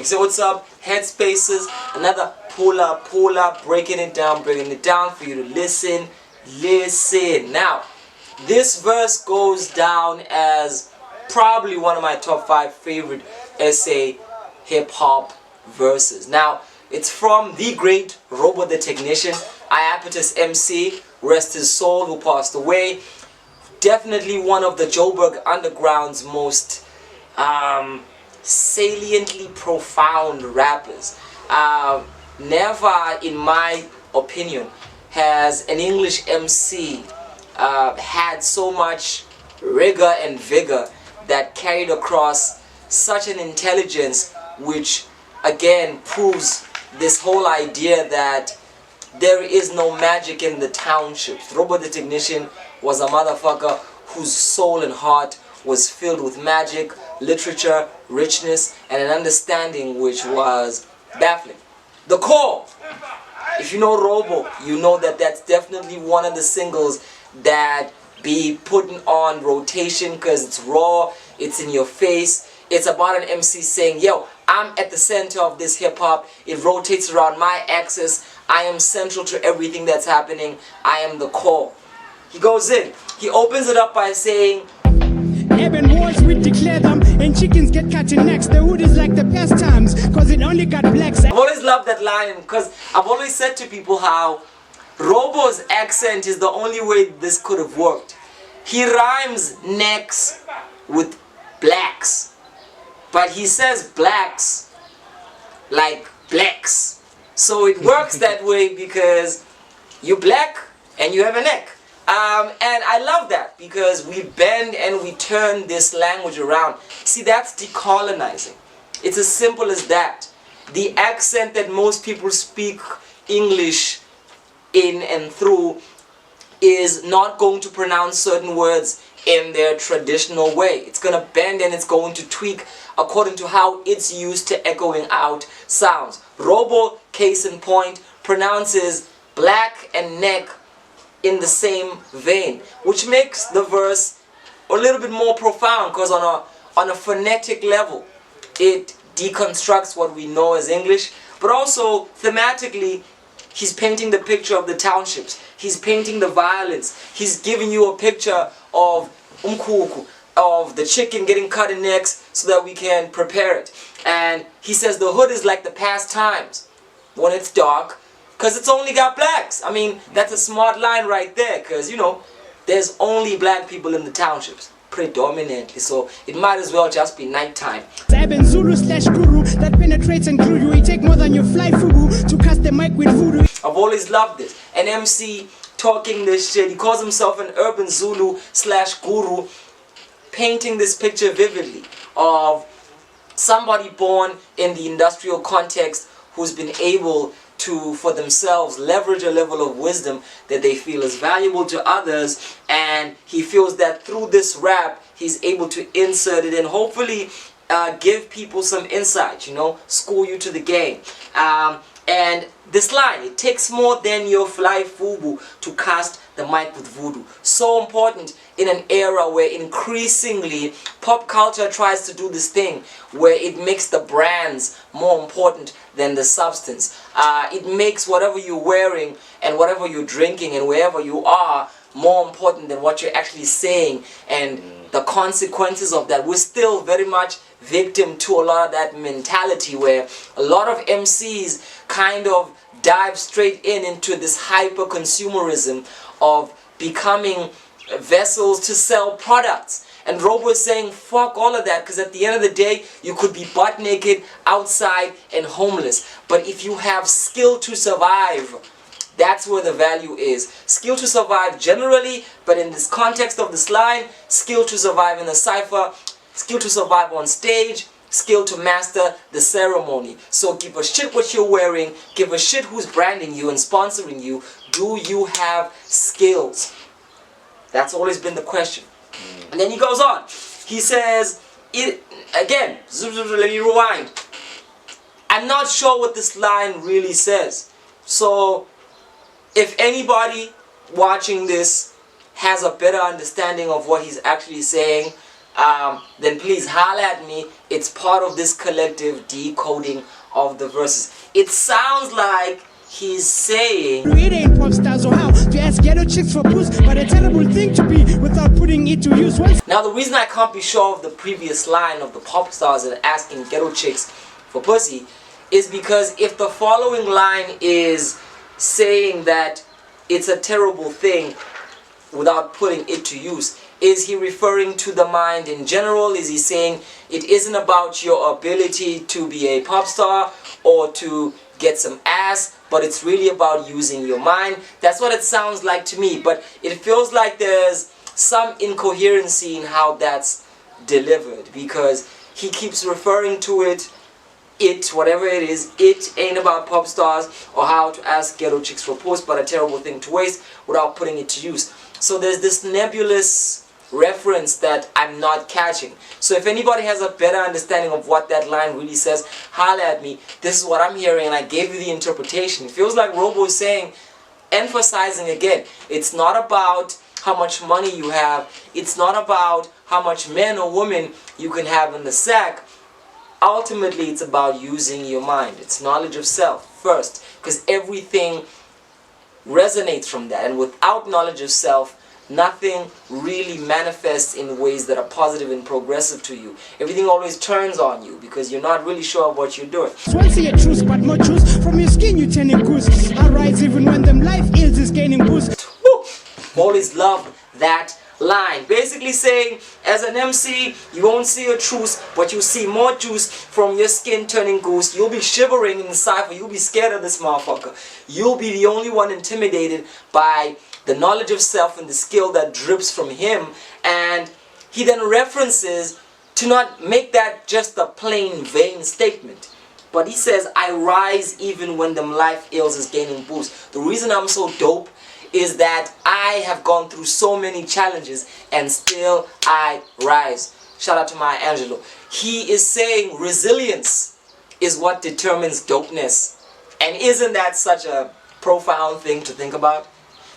say what's up, headspaces, another Phula-Phula, breaking it down for you to listen. Now, this verse goes down as probably one of my top 5 favorite SA hip-hop verses. Now, it's from the great Robo the Technician, Iapetus MC, rest his soul, who passed away. Definitely one of the Joburg Underground's most saliently profound rappers. Never, in my opinion, has an English MC had so much rigor and vigor that carried across such an intelligence, which again proves this whole idea that there is no magic in the townships. Robo the Technician was a motherfucker whose soul and heart was filled with magic, literature, richness, and an understanding which was baffling. The Core. If you know Robo, you know that that's definitely one of the singles that be putting on rotation because it's raw, it's in your face. It's about an MC saying, yo, I'm at the center of this hip-hop. It rotates around my axis. I am central to everything that's happening. I am the core. He goes in. He opens it up by saying, Eben wars we declare them, and chickens get cutting next. The hood is like the past times, cause it only got blacks. I've always loved that line because I've always said to people how Robo's accent is the only way this could have worked. He rhymes necks with blacks, but he says blacks like blacks. So it works that way because you black and you have a neck. And I love that because we bend and we turn this language around. See, that's decolonizing. It's as simple as that. The accent that most people speak English in and through is not going to pronounce certain words in their traditional way. It's going to bend and it's going to tweak according to how it's used to echoing out sounds. Robo, case in point, pronounces black and neck in the same vein, which makes the verse a little bit more profound because on a phonetic level it deconstructs what we know as English, but also thematically he's painting the picture of the townships, he's painting the violence, he's giving you a picture of umkuku, of the chicken getting cut in necks so that we can prepare it. And he says the hood is like the past times when it's dark, because it's only got blacks. I mean, that's a smart line right there, because, you know, there's only black people in the townships, predominantly, so it might as well just be nighttime. Eben Zulu / guru that penetrates and glue you. It take more than your fly fubu to cast the mic with voodoo. I've always loved this. An MC talking this shit, he calls himself an urban Zulu / guru, painting this picture vividly of somebody born in the industrial context who's been able to, for themselves, leverage a level of wisdom that they feel is valuable to others, and he feels that through this rap he's able to insert it and hopefully give people some insight, you know, school you to the game. And this line, it takes more than your fly fubu to cast the mic with voodoo. So important in an era where increasingly pop culture tries to do this thing where it makes the brands more important than the substance. It makes whatever you're wearing and whatever you're drinking and wherever you are more important than what you're actually saying and the consequences of that. We're still very much victim to a lot of that mentality where a lot of MCs kind of dive straight into this hyper consumerism of becoming vessels to sell products. And Robo is saying fuck all of that, because at the end of the day you could be butt naked outside and homeless, but if you have skill to survive, that's where the value is. Skill to survive generally, but in this context of this line, skill to survive in a cipher, skill to survive on stage, skill to master the ceremony. So give a shit what you're wearing, give a shit who's branding you and sponsoring you. Do you have skills? That's always been the question. And then he goes on. He says, again, let me rewind. I'm not sure what this line really says. So if anybody watching this has a better understanding of what he's actually saying, then please holler at me. It's part of this collective decoding of the verses. It sounds like he's saying It ain't pop stars or how to ask ghetto chicks for boost, but a terrible thing to be without putting it to use. Now the reason I can't be sure of the previous line of the pop stars and asking ghetto chicks for pussy is because if the following line is saying that it's a terrible thing without putting it to use, is he referring to the mind in general? Is he saying it isn't about your ability to be a pop star or to get some ass, but it's really about using your mind? That's what it sounds like to me, but it feels like there's some incoherency in how that's delivered, because he keeps referring to it, whatever it is, it ain't about pop stars or how to ask ghetto chicks for post, but a terrible thing to waste without putting it to use. So there's this nebulous reference that I'm not catching. So if anybody has a better understanding of what that line really says, holler at me. This is what I'm hearing, and I gave you the interpretation. It feels like Robo is saying, emphasizing again, it's not about how much money you have, it's not about how much men or women you can have in the sack. Ultimately, it's about using your mind. It's knowledge of self first, because everything resonates from that, and without knowledge of self, nothing really manifests in ways that are positive and progressive to you. Everything always turns on you because you're not really sure of what you're doing. Once see a truth, but more truth from your skin, you turning goose. I rise even when them life ills is gaining boost. Woo! Always love that line. Basically saying, as an MC, you won't see a truth, but you see more juice from your skin turning goose. You'll be shivering in the cypher. You'll be scared of this motherfucker. You'll be the only one intimidated by the knowledge of self and the skill that drips from him. And he then references to not make that just a plain vain statement, but he says, I rise even when them life ills is gaining boost. The reason I'm so dope is that I have gone through so many challenges and still I rise. Shout out to my Angelo. He is saying resilience is what determines dopeness. And isn't that such a profound thing to think about?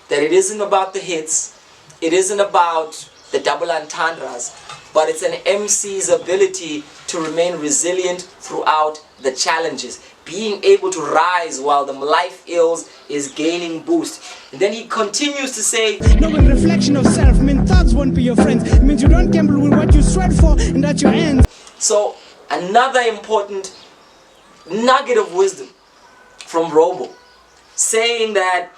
That it isn't about the hits, it isn't about the double entendres, but it's an MC's ability to remain resilient throughout the challenges, being able to rise while the life ills is gaining boost. And then he continues to say, knowing reflection of self means thugs won't be your friends. It means you don't gamble with what you strive for and that's your ends. So another important nugget of wisdom from Robo, saying that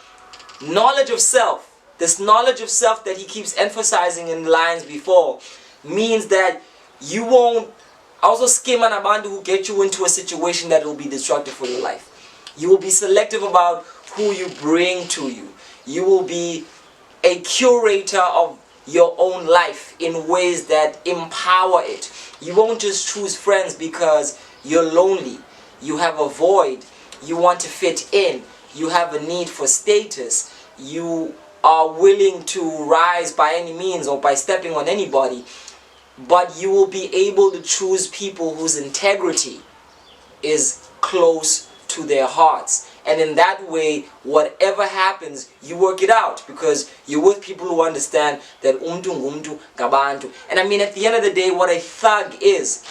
knowledge of self, this knowledge of self that he keeps emphasizing in the lines before, means that you won't also skim an abandu who get you into a situation that will be destructive for your life. You will be selective about who you bring to you. You will be a curator of your own life in ways that empower it. You won't just choose friends because you're lonely. You have a void. You want to fit in. You have a need for status. You are willing to rise by any means or by stepping on anybody. But you will be able to choose people whose integrity is close to their hearts. And in that way, whatever happens, you work it out because you're with people who understand that umtu gabantu. And I mean, at the end of the day, what a thug is,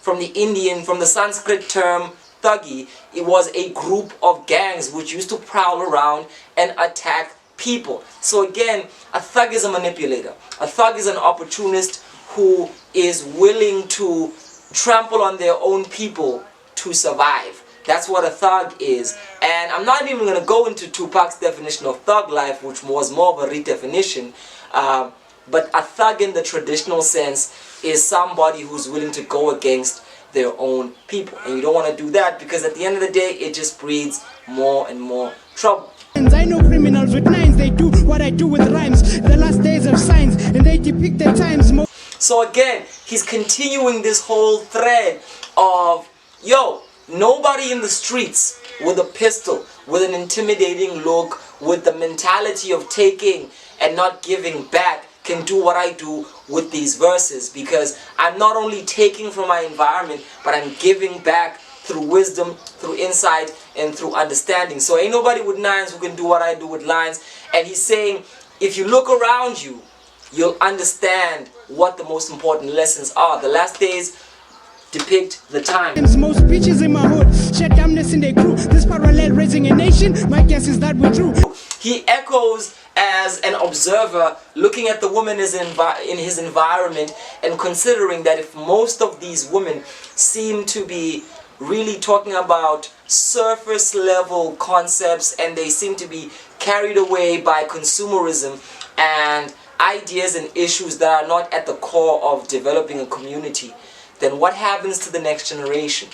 from the Sanskrit term thuggy, it was a group of gangs which used to prowl around and attack people. So again, a thug is a manipulator. A thug is an opportunist who is willing to trample on their own people to survive. That's what a thug is. And I'm not even going to go into Tupac's definition of thug life, which was more of a redefinition. But a thug in the traditional sense is somebody who's willing to go against their own people. And you don't want to do that because at the end of the day, it just breeds more and more trouble. I know criminals with nines, they do what I do with rhymes. The last days of signs, and they depict their times more. So again, he's continuing this whole thread of, yo, nobody in the streets with a pistol, with an intimidating look, with the mentality of taking and not giving back can do what I do with these verses, because I'm not only taking from my environment, but I'm giving back through wisdom, through insight, and through understanding. So ain't nobody with nines who can do what I do with lines. And he's saying, if you look around you, you'll understand what the most important lessons are. The last days depict the time. Most bitches in my hood, shut downness in their crew. This parallel raising a nation, my guess is that we're true. He echoes as an observer, looking at the woman in his environment and considering that if most of these women seem to be really talking about surface level concepts and they seem to be carried away by consumerism and ideas and issues that are not at the core of developing a community, then what happens to the next generation?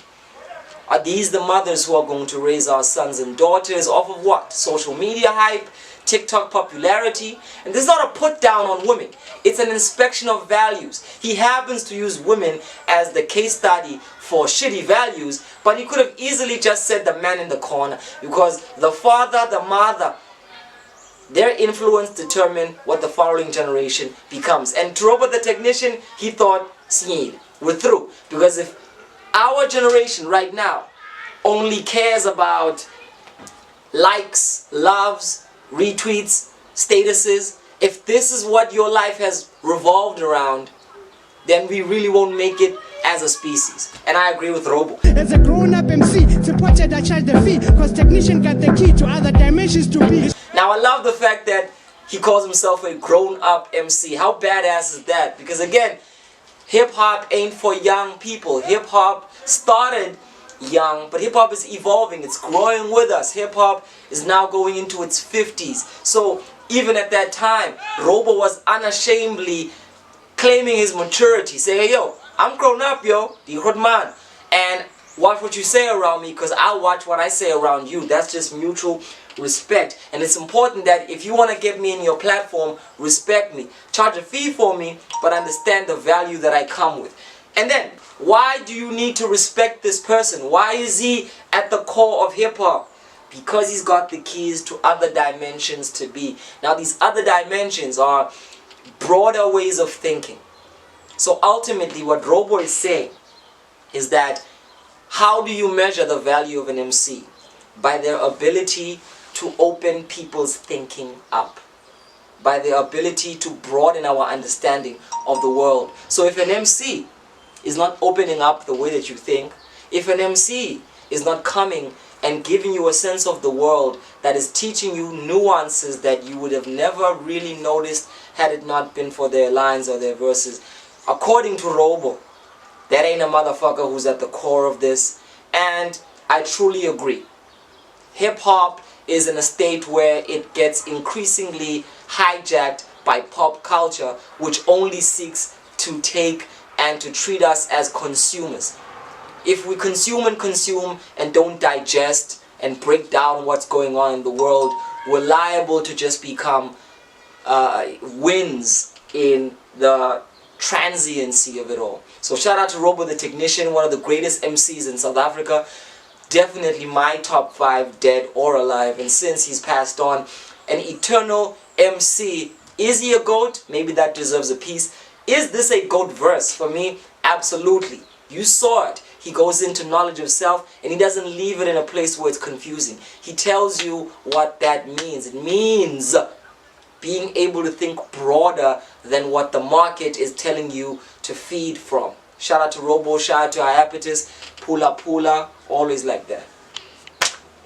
Are these the mothers who are going to raise our sons and daughters off of what? Social media hype, TikTok popularity? And this is not a put down on women. It's an inspection of values. He happens to use women as the case study for shitty values, but he could have easily just said the man in the corner, because the father, the mother, their influence determine what the following generation becomes. And to Robo the Technician, he thought, "Sneed, we're through." Because if our generation right now only cares about likes, loves, retweets, statuses, if this is what your life has revolved around, then we really won't make it as a species. And I agree with Robo. As a grown-up MC, supported I charge the fee, cause Technician got the key to other dimensions to be. Now I love the fact that he calls himself a grown-up MC. How badass is that? Because again, hip-hop ain't for young people. Hip-hop started young, but hip-hop is evolving. It's growing with us. Hip-hop is now going into its 50s. So even at that time, Robo was unashamedly claiming his maturity. Saying, "Hey, yo, I'm grown up, yo. You good man. And watch what you say around me, because I'll watch what I say around you." That's just mutual respect. And it's important that if you want to get me in your platform, respect me. Charge a fee for me, but understand the value that I come with. And then, why do you need to respect this person? Why is he at the core of hip-hop? Because he's got the keys to other dimensions to be. Now these other dimensions are broader ways of thinking. So ultimately what Robo is saying is that how do you measure the value of an MC? By their ability to open people's thinking up. By their ability to broaden our understanding of the world. So if an MC is not opening up the way that you think, if an MC is not coming and giving you a sense of the world that is teaching you nuances that you would have never really noticed had it not been for their lines or their verses, according to Robo, that ain't a motherfucker who's at the core of this. And I truly agree. Hip-hop is in a state where it gets increasingly hijacked by pop culture, which only seeks to take and to treat us as consumers. If we consume and don't digest and break down what's going on in the world, we're liable to just become wins in the transiency of it all. So shout out to Robo the Technician, one of the greatest MCs in South Africa. Definitely my top 5, dead or alive. And since he's passed on, an eternal MC. Is he a GOAT? Maybe that deserves a piece. Is this a GOAT verse? For me, absolutely. You saw it. He goes into knowledge of self and he doesn't leave it in a place where it's confusing. He tells you what that means. It means being able to think broader than what the market is telling you to feed from. Shout out to Robo, shout out to Iapetus, Phula-Phula, always like that.